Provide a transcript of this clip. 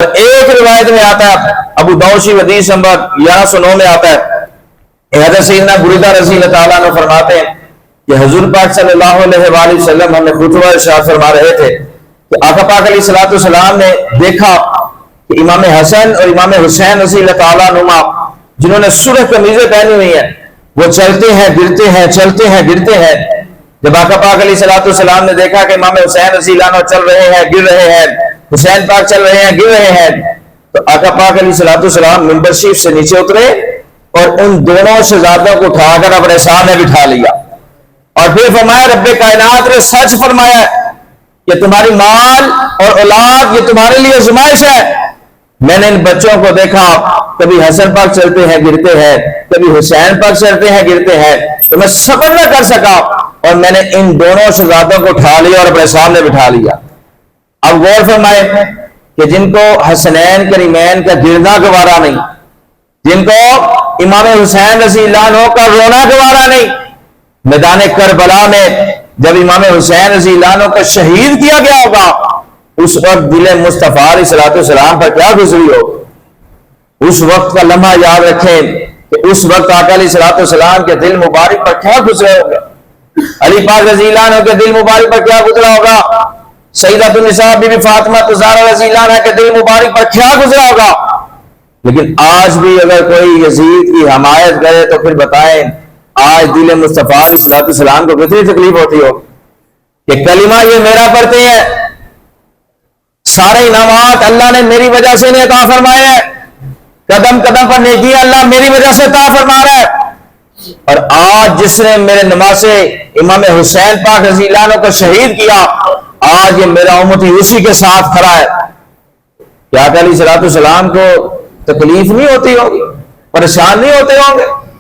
ایک روایت میں آتا ہے، ابو داؤد حدیث نمبر 1109 میں آتا ہے، حضرت سیدنا بریدہ رضی اللہ تعالیٰ عنہ فرماتے ہیں کہ حضور پاک صلی اللہ علیہ وآلہ وسلم ہمیں خطبہ ارشاد فرما رہے تھے کہ آقا پاک علیہ الصلوۃ والسلام نے دیکھا کہ امام حسن اور امام حسین رضی اللہ تعالیٰ عنہما جنہوں نے سرخ قمیضیں پہنی ہوئی ہیں وہ چلتے ہیں گرتے ہیں، چلتے ہیں گرتے ہیں۔ جب آقا پاک علیہ الصلوۃ والسلام نے دیکھا کہ امام حسین رضی اللہ عنہ چل رہے ہیں گر رہے ہیں، حسین پاک چل رہے ہیں گر رہے ہیں، تو آقا پاک علیہ الصلوۃ والسلام منبر شریف سے نیچے اترے اور ان دونوں شہزادوں کو اٹھا کر اپنے سامنے بٹھا لیا اور پھر فرمایا رب کائنات نے سچ فرمایا کہ تمہاری مال اور اولاد یہ تمہارے لیے آزمائش ہے۔ میں نے ان بچوں کو دیکھا کبھی حسن پاک چلتے ہیں گرتے ہیں، کبھی حسین پاک چلتے ہیں گرتے ہیں، تو میں صبر نہ کر سکا اور میں نے ان دونوں شہزادوں کو اٹھا لیا اور اپنے سامنے بٹھا لیا۔ اب غور فرمائے کہ جن کو حسنین کریمین کا گرنا گوارا نہیں، جن کو امام حسین رضی اللہ عنہ کا رونا گوارا نہیں، میدان کربلا میں جب امام حسین رضی اللہ عنہ کا شہید کیا گیا ہوگا اس وقت دل مصطفیٰ علیہ الصلوۃ والسلام پر کیا گزری ہو، اس وقت کا لمحہ یاد رکھیں کہ اس وقت آقا علیہ الصلوۃ والسلام کے دل مبارک پر کیا گزرے ہوگا، علی پاک رضی اللہ عنہ کے دل مبارک پر کیا گزرا ہوگا، سیدۃ النساء بی بی فاطمہ الزہرا رضی اللہ عنہ کے دل مبارک پر کیا گزرا ہوگا۔ لیکن آج بھی اگر کوئی یزید کی حمایت کرے تو پھر بتائیں آج دل مصطفیٰ علیہ الصلوۃ والسلام کو کتنی تکلیف ہوتی ہو کہ کلمہ یہ میرا پڑھتے ہیں، سارے انعامات اللہ نے میری وجہ سے عطا فرمائے ہیں، قدم قدم پر نیکی اللہ میری وجہ سے عطا فرما رہا ہے، اور آج جس نے میرے نماز امام حسین پاک رضی اللہ عنہ کو شہید کیا آج یہ میرا امتی اسی کے ساتھ کھڑا ہے۔ کیا علیہ الصلوۃ والسلام کو تکلیف نہیں ہوتی ہوگی، پریشان نہیں ہوتے ہوں گے؟